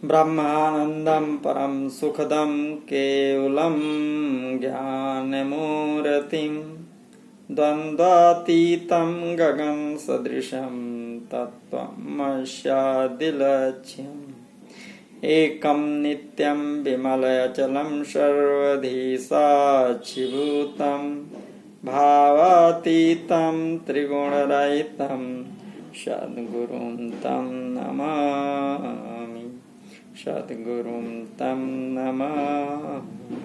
ब्रह्मानन्दं परं सुखदं केवलं ज्ञानमूर्तिं द्वन्द्वातीतं गगनसदृशं तत्त्वमस्यादिलक्ष्यम् एकं नित्यं विमलयचलं सर्वधी साक्षिभूतं भावातीतं त्रिगुणरहितं सद्गुरुं तं नमामि। सद्गुरुं तं नमामि।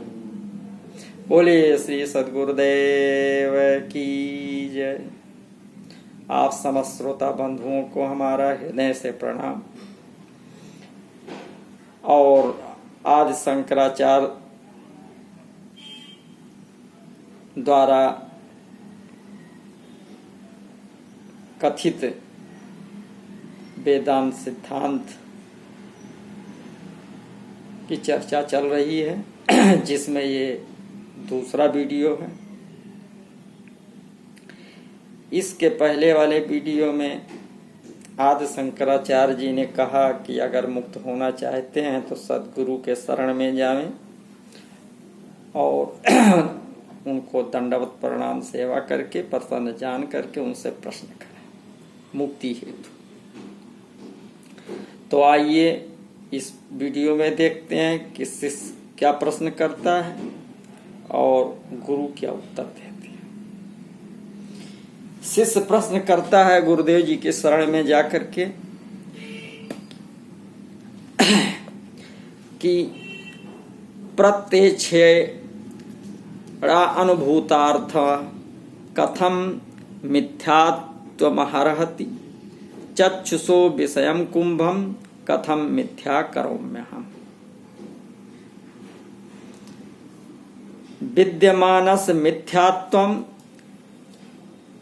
बोलिए श्री सद्गुरुदेव की जय। आप समस्त श्रोता बंधुओं को हमारा हृदय से प्रणाम। और आज शंकराचार्य द्वारा कथित वेदांत सिद्धांत की चर्चा चल रही है, जिसमें ये दूसरा वीडियो है। इसके पहले वाले वीडियो में आदि शंकराचार्य जी ने कहा कि अगर मुक्त होना चाहते हैं तो सद्गुरु के शरण में जाएं और उनको दंडवत प्रणाम सेवा करके प्रसन्न जान करके उनसे प्रश्न करें मुक्ति हेतु। तो आइए इस वीडियो में देखते हैं कि शिष्य क्या प्रश्न करता है और गुरु क्या उत्तर देते हैं। शिष्य प्रश्न करता है गुरुदेव जी के शरण में जाकर के कि प्रत्यक्ष अनुभूतार्थ कथम मिथ्यात्वमहरहति चक्षुषो विषयं कुंभम कथम मिथ्या करोम्यहम्। विद्यमानस् मिथ्यात्वं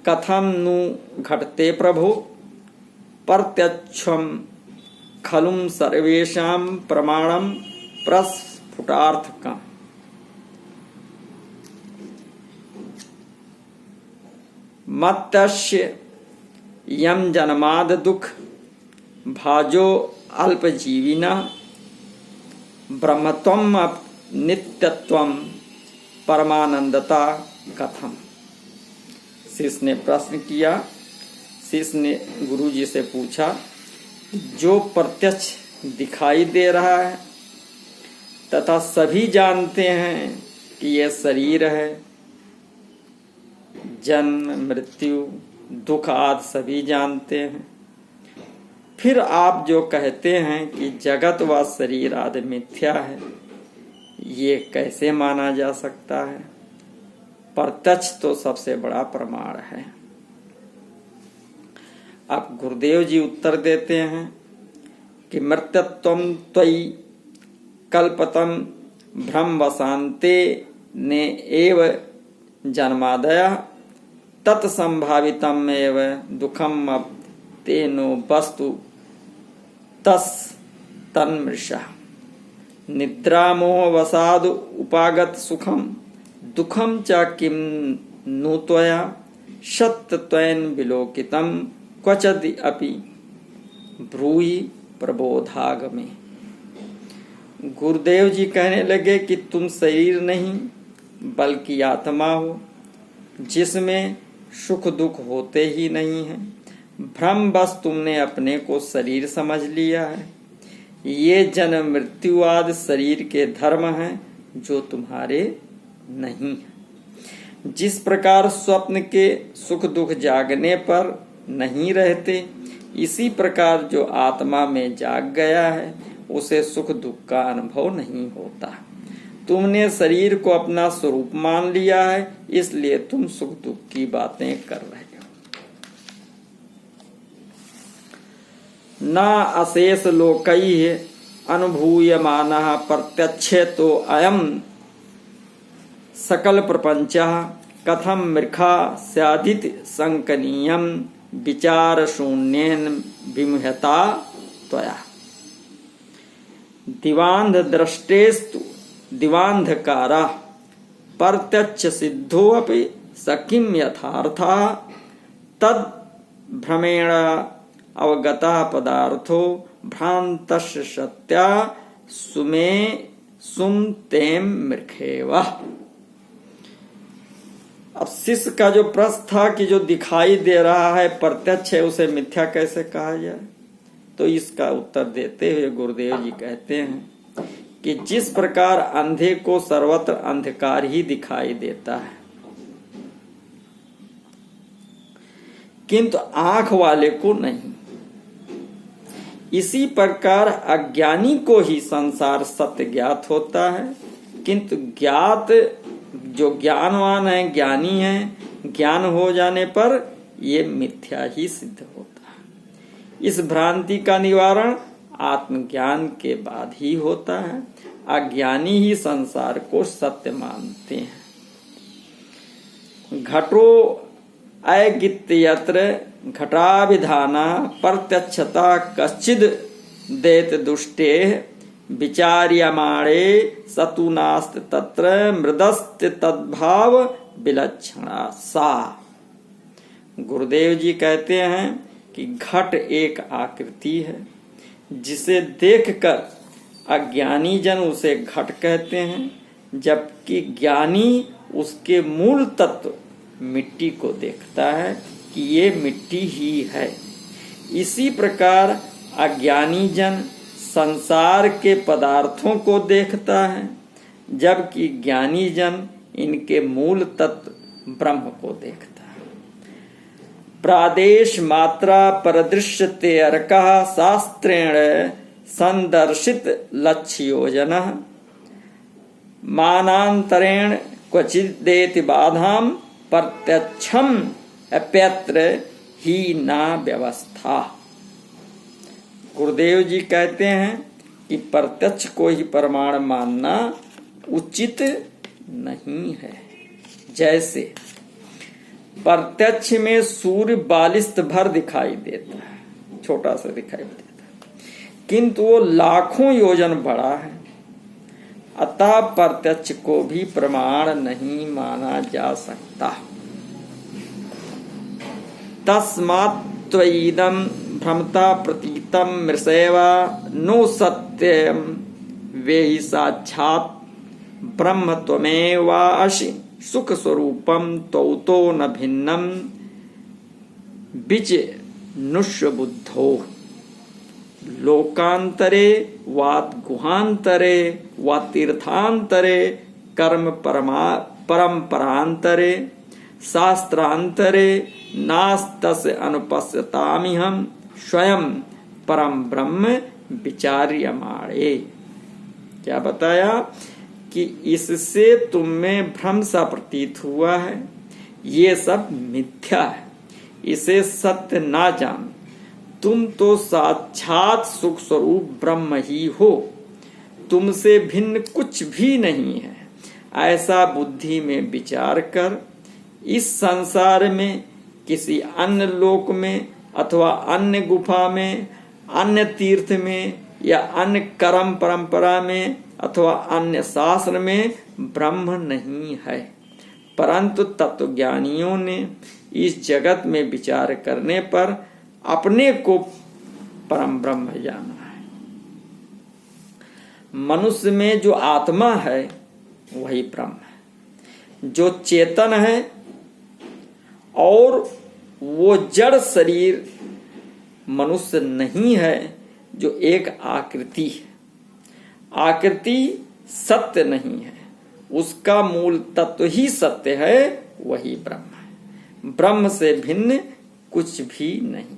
कथम नु घटते प्रभो प्रत्यक्षं खलुं सर्वेषां प्रमाणं प्रस्फुटार्थकम्। मत्तस्य यं जन्माद दुख भाजो अल्पजीविनः ब्रह्मत्वं नित्यत्वं परमानंदता कथम। शिष्य ने प्रश्न किया। शिष्य ने गुरु जी से पूछा, जो प्रत्यक्ष दिखाई दे रहा है तथा सभी जानते हैं कि यह शरीर है, जन्म मृत्यु दुख आदि सभी जानते हैं, फिर आप जो कहते हैं कि जगत व शरीर आदि मिथ्या है, ये कैसे माना जा सकता है? प्रत्यक्ष तो सबसे बड़ा प्रमाण है। अब गुरुदेव जी उत्तर देते हैं कि मृत्यत्वं त्वयि कल्पतम भ्रमवशान्ते ने एव जन्मादयः तत्संभावितम् एव दुःखम् तेनो वस्तु तस् तन्मृषः निद्रामोह वसाद उपागत सुखम दुखम च किम नु त्वया सत्यत्वेन विलोकितम क्वचिदि अपि ब्रूहि प्रबोधागमे। गुरुदेव जी कहने लगे कि तुम शरीर नहीं बल्कि आत्मा हो, जिसमें सुख दुख होते ही नहीं है। भ्रम बस तुमने अपने को शरीर समझ लिया है। ये जन्म मृत्यु आदि शरीर के धर्म हैं जो तुम्हारे नहीं है। जिस प्रकार स्वप्न के सुख दुख जागने पर नहीं रहते, इसी प्रकार जो आत्मा में जाग गया है उसे सुख दुख का अनुभव नहीं होता। तुमने शरीर को अपना स्वरूप मान लिया है, इसलिए तुम सुख दुख की बातें कर रहे हो। न अशेष लोकैः अनुभूयमानः प्रत्यक्षे तो अयम् सकल प्रपंचः कथम मृखा स्यादिति संकनीयं विचार शून्येन विमुह्यता त्वया। दिवांध दृष्टेस्तु दिवांधकारा प्रत्यक्ष सिद्धोऽपि स किं यथार्थः तद् भ्रमेण अवगता पदार्थो भ्रांतस्य सत्या सुमे सुमतेम मृखेवा। अब शिष्य का जो प्रश्न था कि जो दिखाई दे रहा है प्रत्यक्ष है उसे मिथ्या कैसे कहा जाए, तो इसका उत्तर देते हुए गुरुदेव जी कहते हैं कि जिस प्रकार अंधे को सर्वत्र अंधकार ही दिखाई देता है, किंतु आंख वाले को नहीं, इसी प्रकार अज्ञानी को ही संसार सत्य ज्ञात होता है, किंतु ज्ञात जो ज्ञानवान है, ज्ञानी है, ज्ञान हो जाने पर ये मिथ्या ही सिद्ध होता है। इस भ्रांति का निवारण आत्मज्ञान के बाद ही होता है। अज्ञानी ही संसार को सत्य मानते हैं। घटो अगित्यत्र घटाभिधाना प्रत्यक्षता कश्चिद देत दुष्टे विचार्यमाणे सतु नास्त तत्र मृदस्त तद्भाव विलक्षणा सा। गुरुदेव जी कहते हैं कि घट एक आकृति है जिसे देखकर अज्ञानी जन उसे घट कहते हैं, जबकि ज्ञानी उसके मूल तत्व मिट्टी को देखता है कि ये मिट्टी ही है। इसी प्रकार अज्ञानी जन संसार के पदार्थों को देखता है, जबकि ज्ञानी जन इनके मूल तत्व ब्रह्म को देखता है। प्रादेश मात्रा परदृश्यते अर्कः शास्त्रेण संदर्शित लक्ष्य योजना मानांतरेण क्वचिदेति बाधाम प्रत्यक्षम अप्यत्र ही ना व्यवस्था। गुरुदेव जी कहते हैं कि प्रत्यक्ष को ही प्रमाण मानना उचित नहीं है। जैसे प्रत्यक्ष में सूर्य बालिस्त भर दिखाई देता है, छोटा सा दिखाई देता है, किंतु वो लाखों योजन बड़ा है, अतः प्रत्यक्ष को भी प्रमाण नहीं माना जा सकता। तस्मात् त्वयिदं भ्रमता प्रतीतम मृषैवा नो सत्यम वेहि साक्षात् ब्रह्म त्वमेवासि सुख स्वरूपम तौतो न भिन्नम बिच नुष्य बुद्धो लोकांतरे वात गुहांतरे वा तीर्थांतरे कर्म परंपरांतरे शास्त्रांतरे नास्तस्य अनुपश्यतामिहं स्वयं परम ब्रह्म विचार्यमाणे। क्या बताया कि इससे तुम में भ्रम सा प्रतीत हुआ है, ये सब मिथ्या है, इसे सत्य ना जान। तुम तो साक्षात सुख स्वरूप ब्रह्म ही हो, तुमसे भिन्न कुछ भी नहीं है। ऐसा बुद्धि में विचार कर इस संसार में किसी अन्य लोक में अथवा अन्य गुफा में, अन्य तीर्थ में या अन्य कर्म परंपरा में अथवा अन्य शास्त्र में ब्रह्म नहीं है, परंतु तत्वज्ञानियों ने इस जगत में विचार करने पर अपने को परम ब्रह्म जाना है। मनुष्य में जो आत्मा है वही ब्रह्म है, जो चेतन है और वो जड़ शरीर मनुष्य नहीं है, जो एक आकृति है। आकृति सत्य नहीं है, उसका मूल तत्व ही सत्य है, वही ब्रह्म है। ब्रह्म से भिन्न कुछ भी नहीं।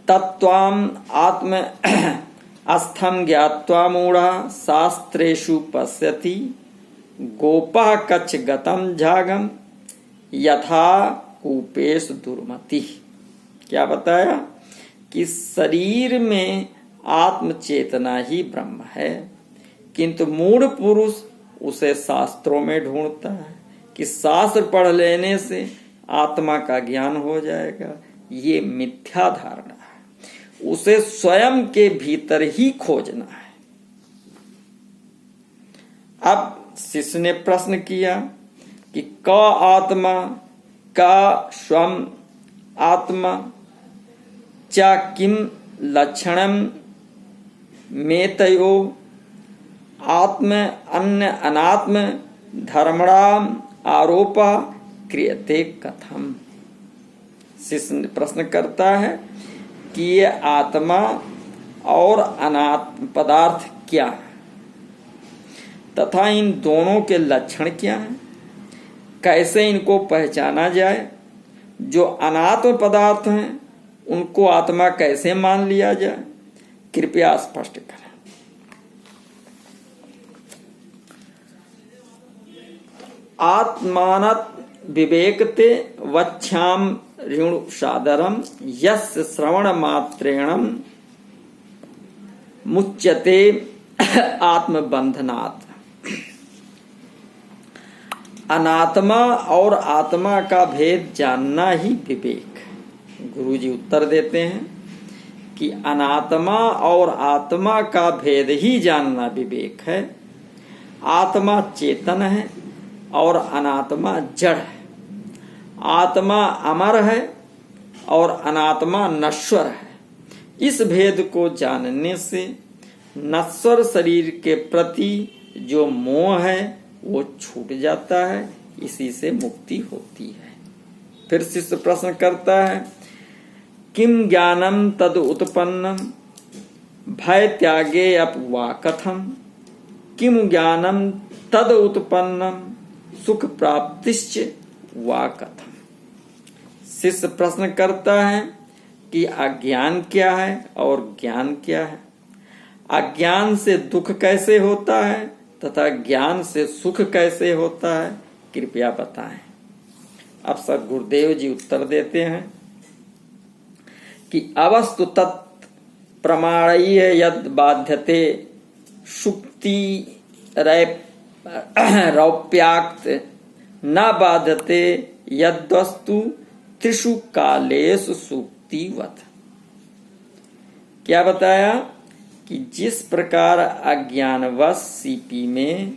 तत्वाम आत्म अस्थम ज्ञात्वा मूढ़ा शास्त्रेषु पश्यति गोपा कच्छ गतम झागम यथा कूपेश दुर्मति। क्या बताया कि शरीर में आत्म चेतना ही ब्रह्म है, किंतु मूढ़ पुरुष उसे शास्त्रों में ढूंढता है कि शास्त्र पढ़ लेने से आत्मा का ज्ञान हो जाएगा। ये मिथ्या धारणा है, उसे स्वयं के भीतर ही खोजना है। अब शिष्य ने प्रश्न किया कि का आत्मा का स्वम आत्मा च किम लक्षणम मेतयो आत्म अन्य अनात्म धर्मणाम आरोप क्रियते कथम। शिष्य प्रश्न करता है कि ये आत्मा और अनात्म पदार्थ क्या है तथा इन दोनों के लक्षण क्या हैं, कैसे इनको पहचाना जाए, जो अनात्म पदार्थ हैं उनको आत्मा कैसे मान लिया जाए, कृपया स्पष्ट करें। आत्मानत विवेकते वक्ष्याम ऋणु सादरम यस्य श्रवण मात्रेण मुच्यते आत्मबंधनात्। अनात्मा और आत्मा का भेद जानना ही विवेक। गुरुजी उत्तर देते हैं कि अनात्मा और आत्मा का भेद ही जानना विवेक है। आत्मा चेतन है और अनात्मा जड़ है। आत्मा अमर है और अनात्मा नश्वर है। इस भेद को जानने से नश्वर शरीर के प्रति जो मोह है वो छूट जाता है, इसी से मुक्ति होती है। फिर शिष्य प्रश्न करता है, किम ज्ञानम तद उत्पन्नम भय त्यागे अपवा कथम, किम ज्ञानम तद उत्पन्नम सुख प्राप्तिश्च वा कथम। शिष्य प्रश्न करता है कि अज्ञान क्या है और ज्ञान क्या है, अज्ञान से दुख कैसे होता है तथा ज्ञान से सुख कैसे होता है, कृपया बताएं। अब सर गुरुदेव जी उत्तर देते हैं कि अवस्तु तत् प्रमाणीय यद बाध्यते सुक्ति रौप्याक्त न बाध्यते यद वस्तु त्रिषु कालेषु सुक्तिवत। क्या बताया कि जिस प्रकार अज्ञानवश सीपी में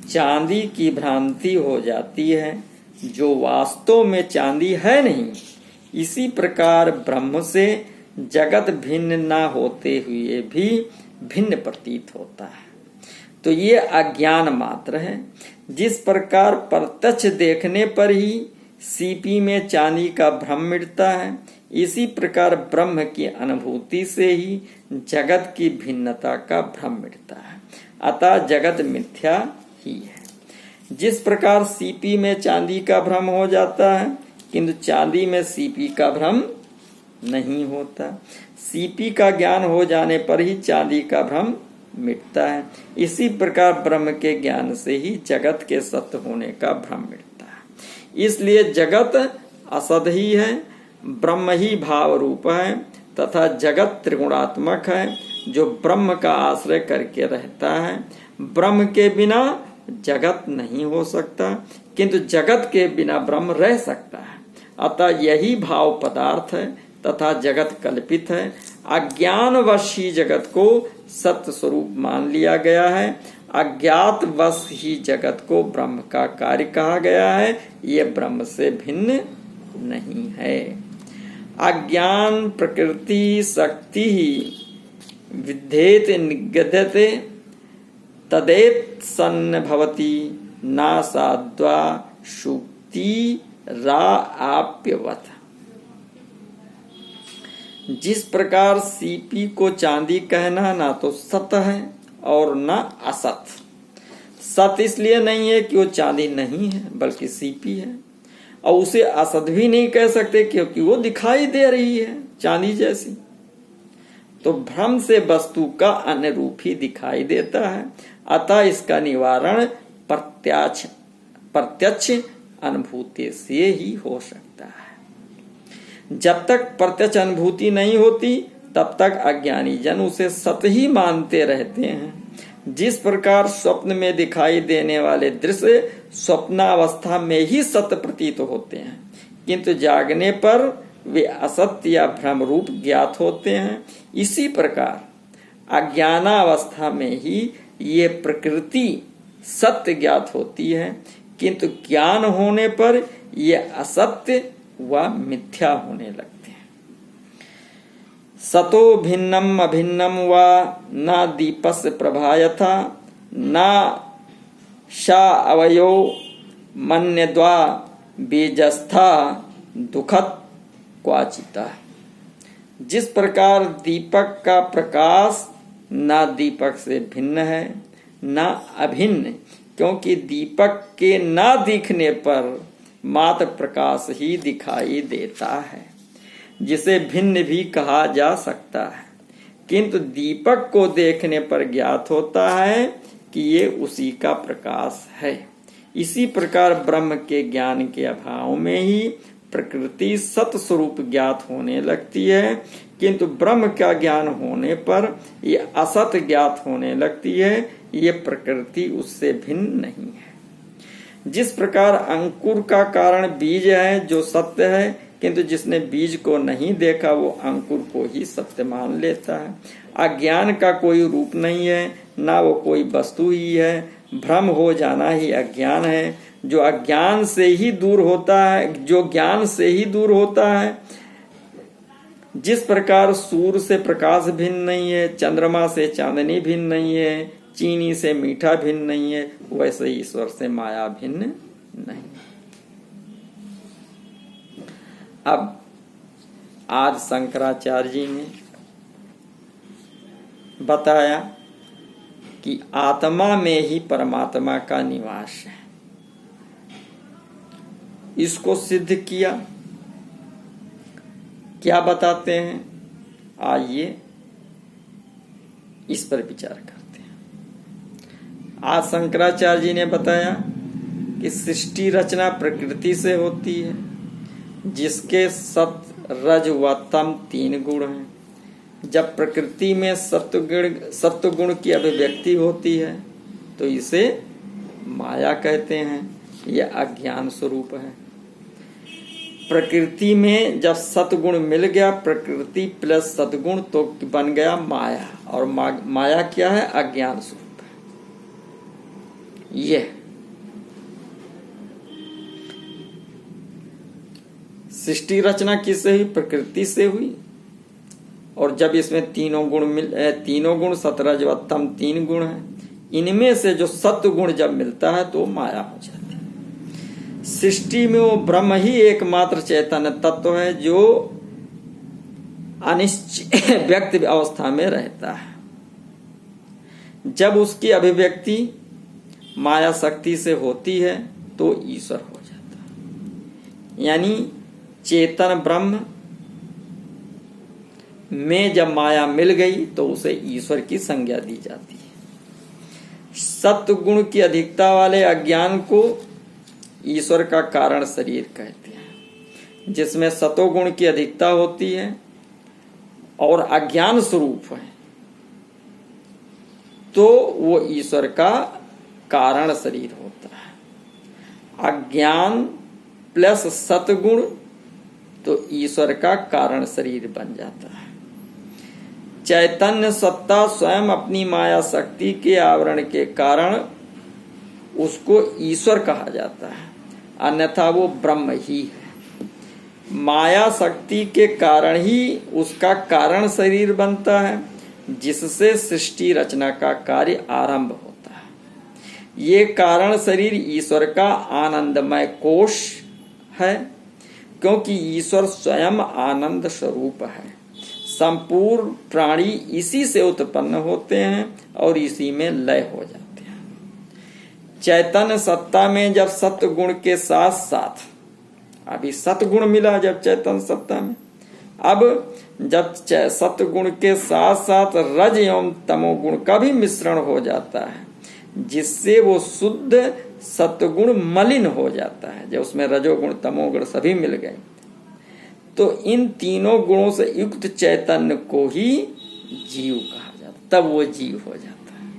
चांदी की भ्रांति हो जाती है जो वास्तव में चांदी है नहीं, इसी प्रकार ब्रह्म से जगत भिन्न न होते हुए भी भिन्न प्रतीत होता है। तो ये अज्ञान मात्र है। जिस प्रकार प्रत्यक्ष देखने पर ही सीपी में चांदी का भ्रम मिटता है, इसी प्रकार ब्रह्म की अनुभूति से ही जगत की भिन्नता का भ्रम मिटता है। अतः जगत मिथ्या ही है। जिस प्रकार सीपी में चांदी का भ्रम हो जाता है किंतु चांदी में सीपी का भ्रम नहीं होता, सीपी का ज्ञान हो जाने पर ही चांदी का भ्रम मिटता है। इसी प्रकार ब्रह्म के ज्ञान से ही जगत के सत्य होने का भ्रम मिटता है। इसलिए जगत असद ही है, ब्रह्म ही भाव रूप है तथा जगत त्रिगुणात्मक है जो ब्रह्म का आश्रय करके रहता है। ब्रह्म के बिना जगत नहीं हो सकता किंतु जगत के बिना ब्रह्म रह सकता है। अतः यही भाव पदार्थ है तथा जगत कल्पित है। अज्ञानवश ही जगत को सत्य स्वरूप मान लिया गया है। अज्ञात वश ही जगत को ब्रह्म का कार्य कहा गया है। ये ब्रह्म से भिन्न नहीं है। अज्ञान प्रकृति शक्ति ही विद्धेत निगद्यते तदेत सन्न भवति ना साध्वा शुक्ति रा आप्यवत। जिस प्रकार सीपी को चांदी कहना ना तो सत है और न असत। सत इसलिए नहीं है कि वो चांदी नहीं है बल्कि सीपी है, और उसे असत भी नहीं कह सकते क्योंकि वो दिखाई दे रही है चांदी जैसी। तो भ्रम से वस्तु का अन्य रूप ही दिखाई देता है। अतः इसका निवारण प्रत्यक्ष अनुभूति से ही हो सकता है। जब तक प्रत्यक्ष अनुभूति नहीं होती तब तक अज्ञानी जन उसे सत्य ही मानते रहते हैं। जिस प्रकार स्वप्न में दिखाई देने वाले दृश्य स्वप्नावस्था में ही सत्य प्रतीत होते हैं किंतु जागने पर वे असत्य या भ्रम रूप ज्ञात होते हैं, इसी प्रकार अज्ञानावस्था में ही ये प्रकृति सत्य ज्ञात होती है किंतु ज्ञान होने पर ये असत्य वह मिथ्या होने लगते हैं। सतो भिन्नम अभिन्नम वा न दीपस्य प्रभा यथा न शा अवयो मन्यद्वा बीजस्था दुखत क्वाचिता। जिस प्रकार दीपक का प्रकाश न दीपक से भिन्न है न अभिन्न, क्योंकि दीपक के न दिखने पर मात्र प्रकाश ही दिखाई देता है, जिसे भिन्न भी कहा जा सकता है, किंतु दीपक को देखने पर ज्ञात होता है कि ये उसी का प्रकाश है। इसी प्रकार ब्रह्म के ज्ञान के अभाव में ही प्रकृति सत स्वरूप ज्ञात होने लगती है, किंतु ब्रह्म का ज्ञान होने पर ये असत ज्ञात होने लगती है। ये प्रकृति उससे भिन्न नहीं है। जिस प्रकार अंकुर का कारण बीज है जो सत्य है, किंतु जिसने बीज को नहीं देखा वो अंकुर को ही सत्य मान लेता है। अज्ञान का कोई रूप नहीं है, ना वो कोई वस्तु ही है। भ्रम हो जाना ही अज्ञान है, जो अज्ञान से ही दूर होता है, जो ज्ञान से ही दूर होता है। जिस प्रकार सूर्य से प्रकाश भिन्न नहीं है, चंद्रमा से चांदनी भिन्न नहीं है, चीनी से मीठा भिन्न नहीं है, वैसे ईश्वर से माया भिन्न नहीं। अब आज शंकराचार्य जी ने बताया कि आत्मा में ही परमात्मा का निवास है। इसको सिद्ध किया। क्या बताते हैं, आइए इस पर विचार करते हैं। आज शंकराचार्य जी ने बताया कि सृष्टि रचना प्रकृति से होती है, जिसके सत रज व तम 3 गुण हैं। जब प्रकृति में सत्व गुण की अभिव्यक्ति होती है तो इसे माया कहते हैं। यह अज्ञान स्वरूप है। प्रकृति में जब सतगुण मिल गया, प्रकृति प्लस सतगुण, तो बन गया माया। और माया क्या है? अज्ञान स्वरूप है। यह सृष्टि रचना किससे हुई? प्रकृति से हुई। और जब इसमें तीनों गुण सतरजवत्तम 3 गुण है, इनमें से जो सत्व गुण जब मिलता है तो माया हो जाती है। सृष्टि में वो ब्रह्म ही एकमात्र चैतन्य तत्व है जो अनिश्चित व्यक्त अवस्था में रहता है। जब उसकी अभिव्यक्ति माया शक्ति से होती है तो ईश्वर हो जाता है। यानी चेतन ब्रह्म में जब माया मिल गई तो उसे ईश्वर की संज्ञा दी जाती है। सत्व गुण की अधिकता वाले अज्ञान को ईश्वर का कारण शरीर कहते हैं। जिसमें सतोगुण की अधिकता होती है और अज्ञान स्वरूप है तो वो ईश्वर का कारण शरीर होता है। अज्ञान प्लस सतगुण तो ईश्वर का कारण शरीर बन जाता है। चैतन्य सत्ता स्वयं अपनी माया शक्ति के आवरण के कारण उसको ईश्वर कहा जाता है, अन्यथा वो ब्रह्म ही है। माया शक्ति के कारण ही उसका कारण शरीर बनता है, जिससे सृष्टि रचना का कार्य आरंभ होता है। ये कारण शरीर ईश्वर का आनंदमय कोश है, क्योंकि ईश्वर स्वयं आनंद स्वरूप है। संपूर्ण प्राणी इसी से उत्पन्न होते हैं और इसी में लय हो जाते हैं। चैतन्य सत्ता में जब सत्व गुण के साथ साथ, अभी सतगुण मिला जब चैतन्य सत्ता में, अब जब सत्व गुण के साथ साथ रज एवं तमोगुण का भी मिश्रण हो जाता है, जिससे वो शुद्ध सत्वगुण मलिन हो जाता है। जब उसमें रजोगुण तमोगुण सभी मिल गए तो इन तीनों गुणों से युक्त चैतन्य को ही जीव कहा जाता, तब वो जीव हो जाता है।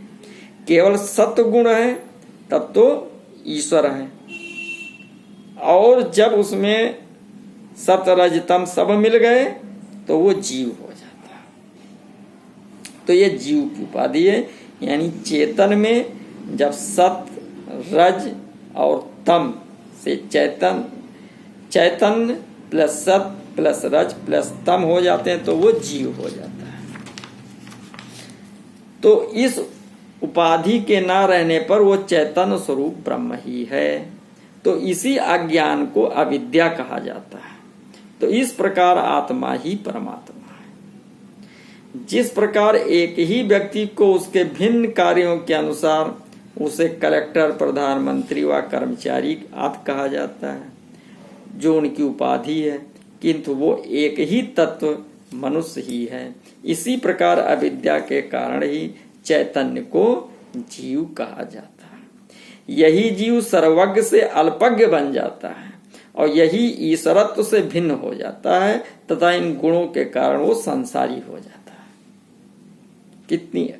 केवल सत्वगुण है तब तो ईश्वर है, और जब उसमें सत रज तम सब मिल गए तो वो जीव हो जाता है। तो ये जीव की उपाधि है। यानी चेतन में जब सत रज और तम से चैतन्य प्लस सत प्लस रज प्लस तम हो जाते हैं तो वो जीव हो जाता है। तो इस उपाधि के ना रहने पर वो चैतन्य स्वरूप ब्रह्म ही है। तो इसी अज्ञान को अविद्या कहा जाता है। तो इस प्रकार आत्मा ही परमात्मा है। जिस प्रकार एक ही व्यक्ति को उसके भिन्न कार्यों के अनुसार उसे कलेक्टर, प्रधानमंत्री व कर्मचारी आदि कहा जाता है, जो उनकी उपाधि है, किंतु वो एक ही तत्व मनुष्य ही है। इसी प्रकार अविद्या के कारण ही चैतन्य को जीव कहा जाता है। यही जीव सर्वज्ञ से अल्पज्ञ बन जाता है और यही ईश्वरत्व से भिन्न हो जाता है तथा इन गुणों के कारण वो संसारी हो जाता है। कितनी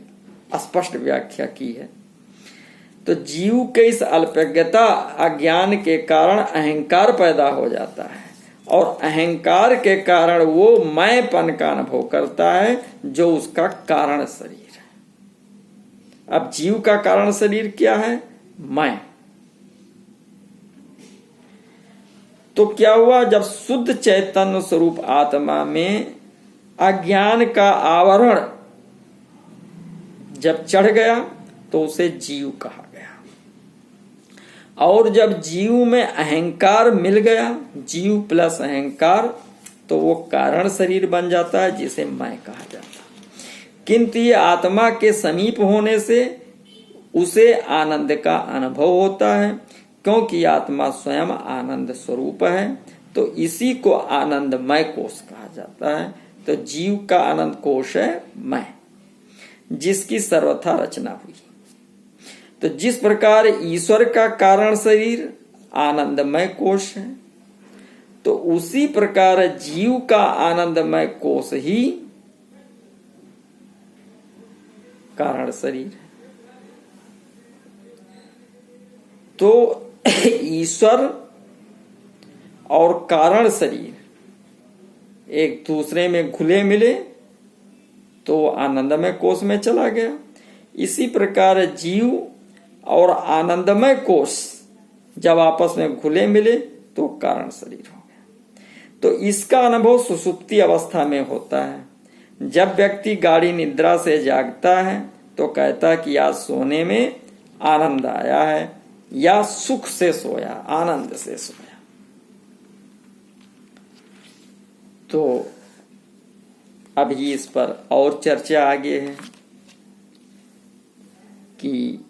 स्पष्ट व्याख्या की है। तो जीव के इस अल्पज्ञता अज्ञान के कारण अहंकार पैदा हो जाता है और अहंकार के कारण वो मैंपन का अनुभव करता है, जो उसका कारण शरीर है। अब जीव का कारण शरीर क्या है? मैं। तो क्या हुआ? जब शुद्ध चैतन्य स्वरूप आत्मा में अज्ञान का आवरण जब चढ़ गया तो उसे जीव कहा गया, और जब जीव में अहंकार मिल गया, जीव प्लस अहंकार, तो वो कारण शरीर बन जाता है, जिसे मैं कहा जाता है। किंतु ये आत्मा के समीप होने से उसे आनंद का अनुभव होता है, क्योंकि आत्मा स्वयं आनंद स्वरूप है। तो इसी को आनंदमय कोश कहा जाता है। तो जीव का आनंद कोश है मैं, जिसकी सर्वथा रचना हुई। तो जिस प्रकार ईश्वर का कारण शरीर आनंदमय कोश है, तो उसी प्रकार जीव का आनंदमय कोश ही कारण शरीर है। तो ईश्वर और कारण शरीर एक दूसरे में घुले मिले तो आनंदमय कोश में चला गया। इसी प्रकार जीव और आनंदमय कोश जब आपस में घुले मिले तो कारण शरीर हो गया। तो इसका अनुभव सुषुप्ति अवस्था में होता है। जब व्यक्ति गाढ़ी निद्रा से जागता है तो कहता है कि आज सोने में आनंद आया है, या सुख से सोया, आनंद से सोया। तो अभी इस पर और चर्चा आगे है कि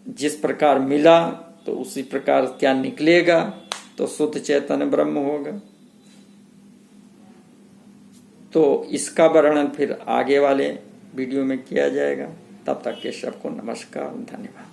जिस प्रकार मिला तो उसी प्रकार क्या निकलेगा, तो शुद्ध चैतन्य ब्रह्म होगा। तो इसका वर्णन फिर आगे वाले वीडियो में किया जाएगा। तब तक के सबको नमस्कार, धन्यवाद।